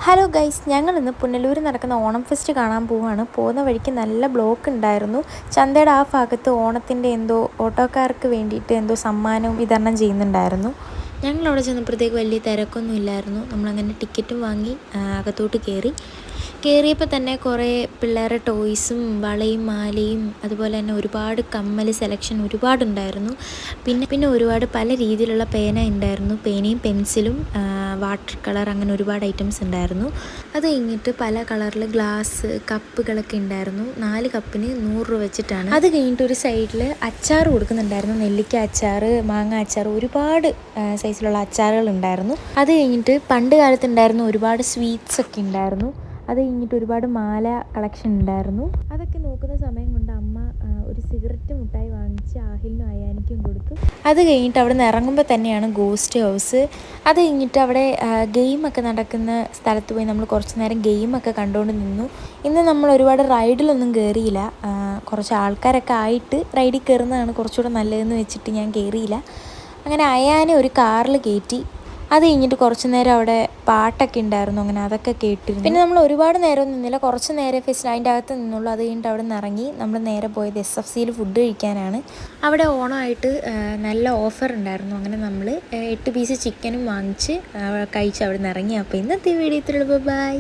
Hello guys, ഞങ്ങളിന്ന് പുനലൂർ നടക്കുന്ന Onam fest കാണാൻ പോവുകയാണ്. പോകുന്ന വഴിക്ക് നല്ല ബ്ലോക്ക് ഉണ്ടായിരുന്നു. ചന്തയുടെ ആ ഭാഗത്ത് ഓണത്തിൻ്റെ എന്തോ ഓട്ടോക്കാർക്ക് വേണ്ടിയിട്ട് എന്തോ സമ്മാനവും വിതരണം ചെയ്യുന്നുണ്ടായിരുന്നു. ഞങ്ങളവിടെ ചെന്നപ്പോഴത്തേക്ക് വലിയ തിരക്കൊന്നും ഇല്ലായിരുന്നു. നമ്മളങ്ങനെ ടിക്കറ്റും വാങ്ങി അകത്തോട്ട് കയറിയപ്പോൾ തന്നെ കുറേ പിള്ളേരുടെ ടോയ്സും വളയും മാലയും അതുപോലെ തന്നെ ഒരുപാട് കമ്മൽ സെലക്ഷൻ ഒരുപാടുണ്ടായിരുന്നു. പിന്നെ ഒരുപാട് പല രീതിയിലുള്ള പേന ഉണ്ടായിരുന്നു. പേനയും പെൻസിലും വാട്ടർ കളർ അങ്ങനെ ഒരുപാട് ഐറ്റംസ് ഉണ്ടായിരുന്നു. അത് കഴിഞ്ഞിട്ട് പല കളറിൽ ഗ്ലാസ് കപ്പുകളൊക്കെ ഉണ്ടായിരുന്നു. 4 കപ്പിന് 100 രൂപ വെച്ചിട്ടാണ്. അത് കഴിഞ്ഞിട്ട് ഒരു സൈഡിൽ അച്ചാർ കൊടുക്കുന്നുണ്ടായിരുന്നു. നെല്ലിക്ക അച്ചാർ, മാങ്ങ അച്ചാർ, ഒരുപാട് സൈസിലുള്ള അച്ചാറുകൾ ഉണ്ടായിരുന്നു. അത് കഴിഞ്ഞിട്ട് പണ്ട് കാലത്ത് ഉണ്ടായിരുന്ന ഒരുപാട് സ്വീറ്റ്സ് ഒക്കെ ഉണ്ടായിരുന്നു. അത് കഴിഞ്ഞിട്ട് ഒരുപാട് മാല കളക്ഷൻ ഉണ്ടായിരുന്നു. അതൊക്കെ നോക്കുന്ന സമയം കൊണ്ട് അമ്മ ഒരു സിഗരറ്റ് മുട്ടായി വാങ്ങിച്ച് ആഹിലിനും അയാനിക്കും കൊടുത്തു. അത് കഴിഞ്ഞിട്ട് അവിടെ നിന്ന് ഇറങ്ങുമ്പോൾ തന്നെയാണ് ഗോസ്റ്റ് ഹൗസ്. അത് കഴിഞ്ഞിട്ട് അവിടെ ഗെയിമൊക്കെ നടക്കുന്ന സ്ഥലത്ത് പോയി നമ്മൾ കുറച്ച് നേരം ഗെയിമൊക്കെ കണ്ടുകൊണ്ട് നിന്നു. ഇന്ന് നമ്മൾ ഒരുപാട് റൈഡിലൊന്നും കയറിയില്ല. കുറച്ച് ആൾക്കാരൊക്കെ ആയിട്ട് റൈഡിൽ കയറുന്നതാണ് കുറച്ചുകൂടെ നല്ലതെന്ന് വെച്ചിട്ട് ഞാൻ കയറിയില്ല. അങ്ങനെ അയാനെ ഒരു കാറിൽ കയറ്റി. അത് കഴിഞ്ഞിട്ട് കുറച്ച് നേരം അവിടെ പാട്ടൊക്കെ ഉണ്ടായിരുന്നു. അങ്ങനെ അതൊക്കെ കേട്ടിരുന്നു. പിന്നെ നമ്മൾ ഒരുപാട് നേരം നിന്നില്ല, കുറച്ച് നേരം ഫെസ്റ്റ് അതിൻ്റെ അകത്ത് നിന്നുള്ളൂ. അത് കഴിഞ്ഞിട്ട് അവിടെ നിന്ന് ഇറങ്ങി നമ്മൾ നേരെ പോയത് SFCയിൽ ഫുഡ് കഴിക്കാനാണ്. അവിടെ ഓണമായിട്ട് നല്ല ഓഫർ ഉണ്ടായിരുന്നു. അങ്ങനെ നമ്മൾ 8 പീസ് ചിക്കനും വാങ്ങിച്ച് കഴിച്ച് അവിടെ നിന്ന് ഇറങ്ങി. അപ്പോൾ ഇന്നത്തെ വീഡിയോ ഇത്രയുള്ളൂ. ബൈ.